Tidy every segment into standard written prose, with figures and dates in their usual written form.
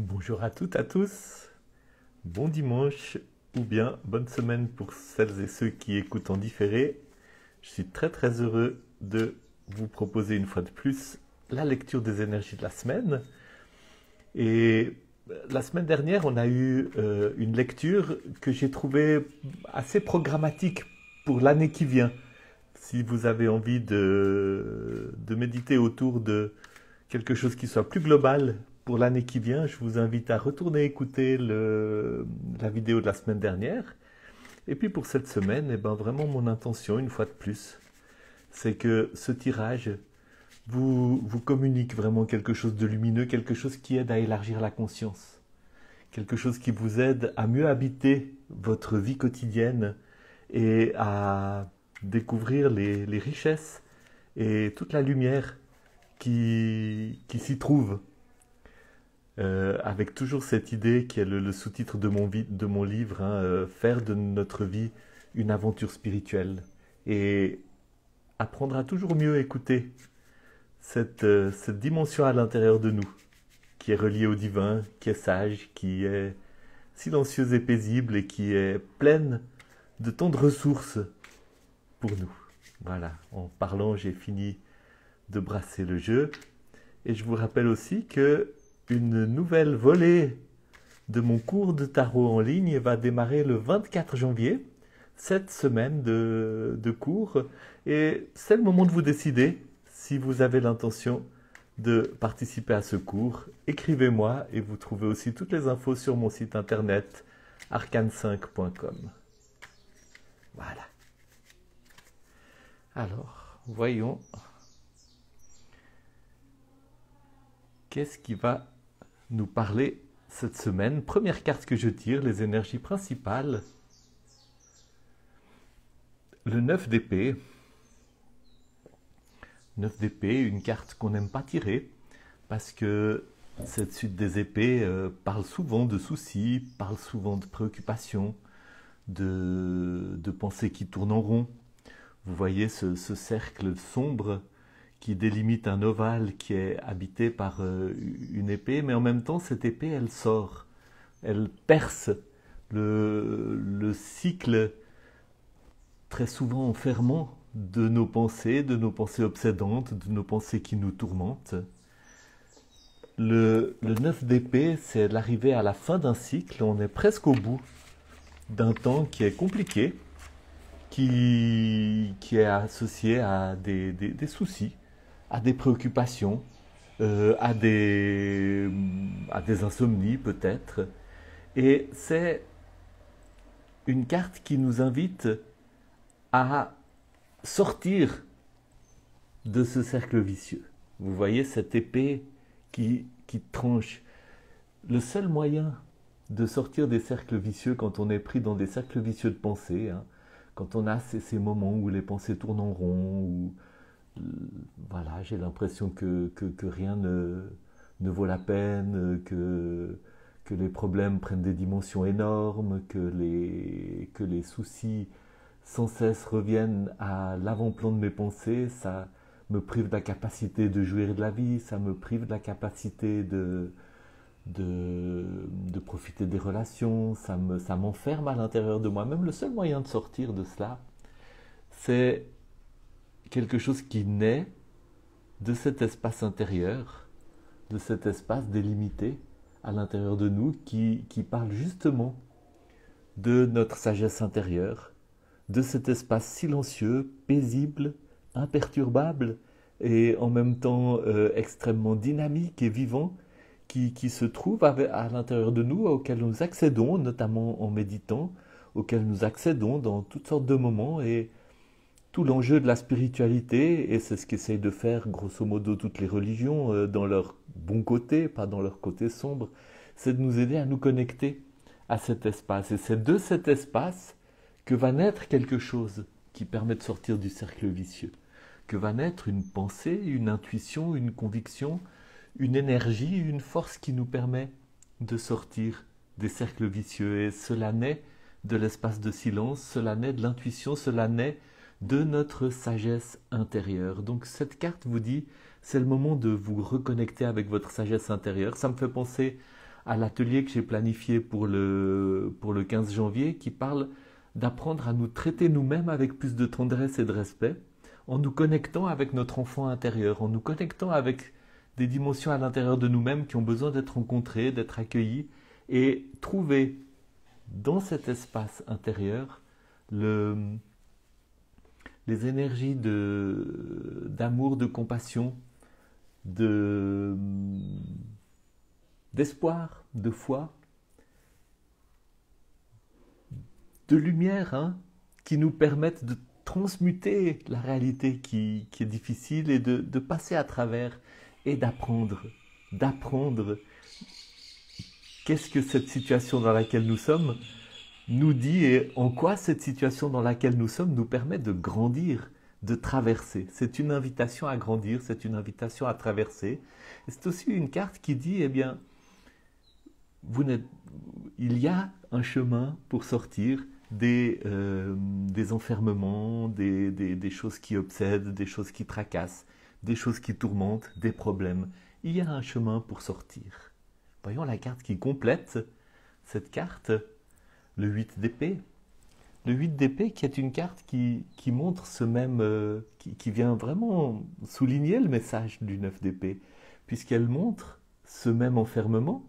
Bonjour à toutes, à tous. Bon dimanche ou bien bonne semaine pour celles et ceux qui écoutent en différé. Je suis très heureux de vous proposer une fois de plus la lecture des énergies de la semaine. Et la semaine dernière, on a eu une lecture que j'ai trouvée assez programmatique pour l'année qui vient. Si vous avez envie de méditer autour de quelque chose qui soit plus global pour l'année qui vient, je vous invite à retourner écouter la vidéo de la semaine dernière. Et puis pour cette semaine, eh ben vraiment mon intention, une fois de plus, c'est que ce tirage vous communique vraiment quelque chose de lumineux, quelque chose qui aide à élargir la conscience, quelque chose qui vous aide à mieux habiter votre vie quotidienne et à découvrir les richesses et toute la lumière qui s'y trouve. Avec toujours cette idée qui est le sous-titre de mon livre, hein, faire de notre vie une aventure spirituelle et apprendre à toujours mieux écouter cette dimension à l'intérieur de nous, qui est reliée au divin, qui est sage, qui est silencieuse et paisible et qui est pleine de tant de ressources pour nous. Voilà, en parlant, j'ai fini de brasser le jeu. Et je vous rappelle aussi que une nouvelle volée de mon cours de tarot en ligne va démarrer le 24 janvier, cette semaine de cours. Et c'est le moment de vous décider si vous avez l'intention de participer à ce cours. Écrivez-moi et vous trouvez aussi toutes les infos sur mon site internet arcane5.com. Voilà. Alors, voyons. Qu'est-ce qui va nous parler cette semaine? Première carte que je tire, les énergies principales. Le 9 d'épée. 9 d'épée, une carte qu'on n'aime pas tirer parce que cette suite des épées parle souvent de soucis, parle souvent de préoccupations, de pensées qui tournent en rond. Vous voyez ce cercle sombre qui délimite un ovale qui est habité par une épée, mais en même temps, cette épée, elle sort, elle perce le cycle très souvent enfermant de nos pensées obsédantes, de nos pensées qui nous tourmentent. Le 9 d'épée, c'est l'arrivée à la fin d'un cycle, on est presque au bout d'un temps qui est compliqué, qui est associé à des soucis, à des préoccupations, à des insomnies peut-être. Et c'est une carte qui nous invite à sortir de ce cercle vicieux. Vous voyez cette épée qui tranche. Le seul moyen de sortir des cercles vicieux quand on est pris dans des cercles vicieux de pensée, hein, quand on a ces moments où les pensées tournent en rond, où voilà, j'ai l'impression que rien ne vaut la peine, que les problèmes prennent des dimensions énormes, que les soucis sans cesse reviennent à l'avant-plan de mes pensées, ça me prive de la capacité de jouir de la vie, ça me prive de la capacité de profiter des relations, ça m'enferme à l'intérieur de moi-même. Le seul moyen de sortir de cela, c'est quelque chose qui naît de cet espace intérieur, de cet espace délimité à l'intérieur de nous qui parle justement de notre sagesse intérieure, de cet espace silencieux, paisible, imperturbable et en même temps extrêmement dynamique et vivant qui se trouve à l'intérieur de nous, auquel nous accédons, notamment en méditant, auquel nous accédons dans toutes sortes de moments. Et tout l'enjeu de la spiritualité, et c'est ce qu'essayent de faire grosso modo toutes les religions dans leur bon côté, pas dans leur côté sombre, c'est de nous aider à nous connecter à cet espace. Et c'est de cet espace que va naître quelque chose qui permet de sortir du cercle vicieux, que va naître une pensée, une intuition, une conviction, une énergie, une force qui nous permet de sortir des cercles vicieux. Et cela naît de l'espace de silence, cela naît de l'intuition, cela naît de notre sagesse intérieure. Donc cette carte vous dit, c'est le moment de vous reconnecter avec votre sagesse intérieure. Ça me fait penser à l'atelier que j'ai planifié pour le 15 janvier, qui parle d'apprendre à nous traiter nous-mêmes avec plus de tendresse et de respect, en nous connectant avec notre enfant intérieur, en nous connectant avec des dimensions à l'intérieur de nous-mêmes qui ont besoin d'être rencontrées, d'être accueillies, et trouver dans cet espace intérieur les énergies d'amour, de compassion, d'espoir, de foi, de lumière, hein, qui nous permettent de transmuter la réalité qui est difficile et de passer à travers et d'apprendre qu'est-ce que cette situation dans laquelle nous sommes nous dit et en quoi cette situation dans laquelle nous sommes nous permet de grandir, de traverser. C'est une invitation à grandir, c'est une invitation à traverser. Et c'est aussi une carte qui dit, eh bien, il y a un chemin pour sortir des enfermements, des choses qui obsèdent, des choses qui tracassent, des choses qui tourmentent, des problèmes. Il y a un chemin pour sortir. Voyons la carte qui complète cette carte, le 8 d'épée. Le 8 d'épée qui est une carte qui montre ce même, qui vient vraiment souligner le message du 9 d'épée, puisqu'elle montre ce même enfermement,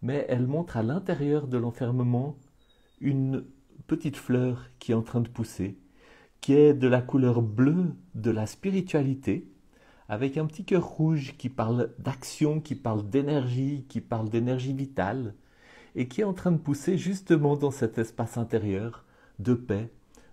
mais elle montre à l'intérieur de l'enfermement une petite fleur qui est en train de pousser, qui est de la couleur bleue de la spiritualité, avec un petit cœur rouge qui parle d'action, qui parle d'énergie vitale, et qui est en train de pousser justement dans cet espace intérieur de paix,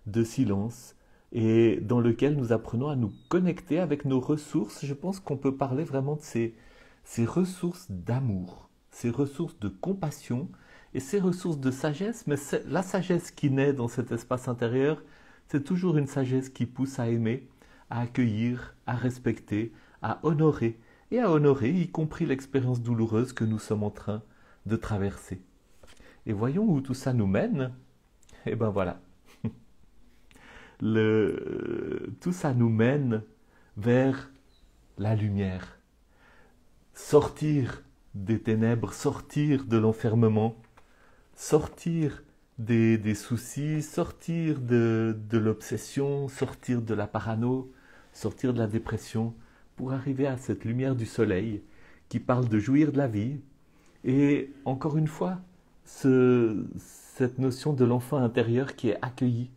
de silence, et dans lequel nous apprenons à nous connecter avec nos ressources. Je pense qu'on peut parler vraiment de ces ressources d'amour, ces ressources de compassion et ces ressources de sagesse, mais la sagesse qui naît dans cet espace intérieur, c'est toujours une sagesse qui pousse à aimer, à accueillir, à respecter, à honorer, et à honorer y compris l'expérience douloureuse que nous sommes en train de traverser. Et voyons où tout ça nous mène. Et ben voilà. Tout ça nous mène vers la lumière. Sortir des ténèbres, sortir de l'enfermement, sortir des soucis, sortir de l'obsession, sortir de la parano, sortir de la dépression, pour arriver à cette lumière du soleil qui parle de jouir de la vie. Et encore une fois, cette notion de l'enfant intérieur qui est accueilli,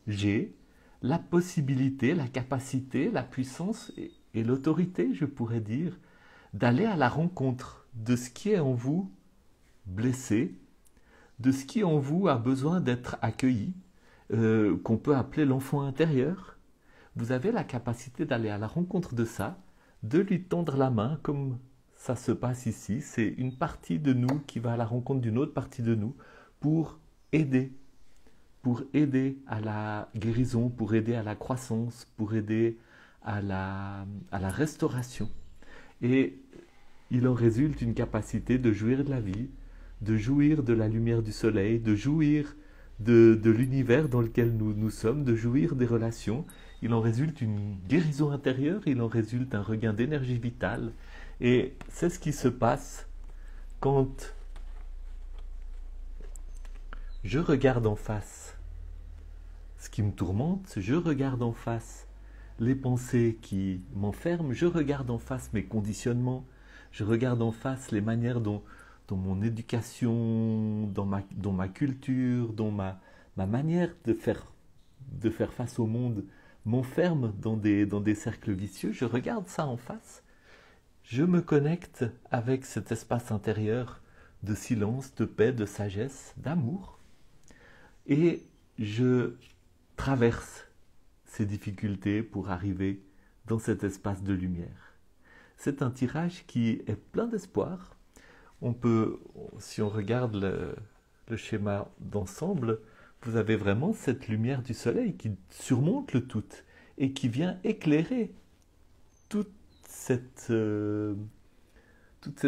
j'ai la possibilité, la capacité, la puissance et l'autorité, je pourrais dire, d'aller à la rencontre de ce qui est en vous blessé, de ce qui en vous a besoin d'être accueilli, qu'on peut appeler l'enfant intérieur. Vous avez la capacité d'aller à la rencontre de ça, de lui tendre la main comme ça se passe ici. C'est une partie de nous qui va à la rencontre d'une autre partie de nous pour aider à la guérison, pour aider à la croissance, pour aider à la restauration. Et il en résulte une capacité de jouir de la vie, de jouir de la lumière du soleil, de jouir de l'univers dans lequel nous sommes, de jouir des relations. Il en résulte une guérison intérieure, il en résulte un regain d'énergie vitale. Et c'est ce qui se passe quand je regarde en face ce qui me tourmente, je regarde en face les pensées qui m'enferment, je regarde en face mes conditionnements, je regarde en face les manières dont mon éducation, dans ma culture, dans ma manière de faire face au monde m'enferme dans des cercles vicieux. Je regarde ça en face, je me connecte avec cet espace intérieur de silence, de paix, de sagesse, d'amour, et je traverse ces difficultés pour arriver dans cet espace de lumière. C'est un tirage qui est plein d'espoir. On peut, si on regarde le schéma d'ensemble, vous avez vraiment cette lumière du soleil qui surmonte le tout et qui vient éclairer toute cette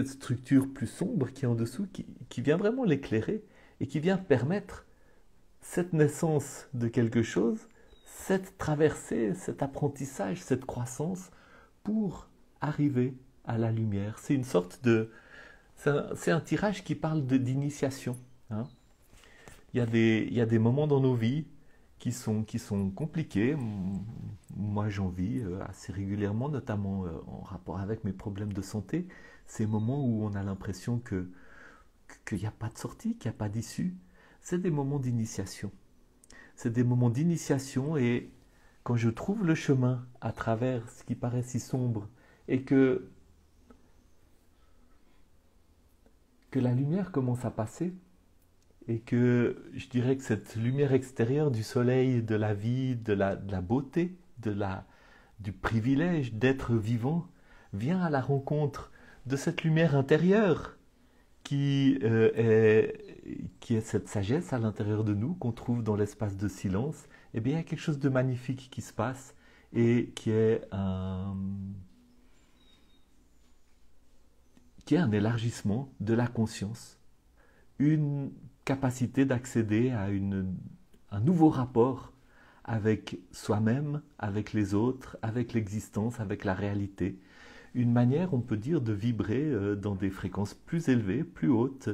structure plus sombre qui est en dessous, qui vient vraiment l'éclairer et qui vient permettre cette naissance de quelque chose, cette traversée, cet apprentissage, cette croissance pour arriver à la lumière. C'est une sorte de... C'est un tirage qui parle d'initiation. Hein. Il y a des moments dans nos vies qui sont compliqués. Moi, j'en vis assez régulièrement, notamment en rapport avec mes problèmes de santé. Ces moments où on a l'impression qu'il n'y a pas de sortie, qu'il n'y a pas d'issue. C'est des moments d'initiation. C'est des moments d'initiation et quand je trouve le chemin à travers ce qui paraît si sombre et que la lumière commence à passer et que je dirais que cette lumière extérieure du soleil, de la vie, de la beauté, du privilège d'être vivant vient à la rencontre de cette lumière intérieure qui est cette sagesse à l'intérieur de nous qu'on trouve dans l'espace de silence, eh bien, il y a quelque chose de magnifique qui se passe et qui est un élargissement de la conscience, une capacité d'accéder à un nouveau rapport avec soi-même, avec les autres, avec l'existence, avec la réalité. Une manière, on peut dire, de vibrer dans des fréquences plus élevées, plus hautes,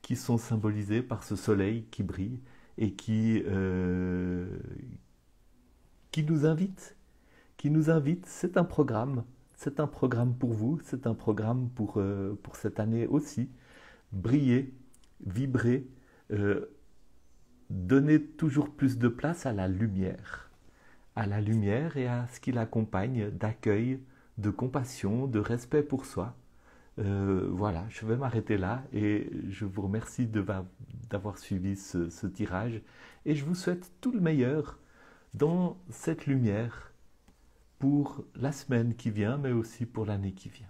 qui sont symbolisées par ce soleil qui brille et qui nous invite. Qui nous invite, c'est un programme. C'est un programme pour vous, c'est un programme pour cette année aussi. Briller, vibrer, donner toujours plus de place à la lumière et à ce qui l'accompagne d'accueil, de compassion, de respect pour soi. Voilà, je vais m'arrêter là et je vous remercie d'avoir suivi ce tirage et je vous souhaite tout le meilleur dans cette lumière pour la semaine qui vient mais aussi pour l'année qui vient.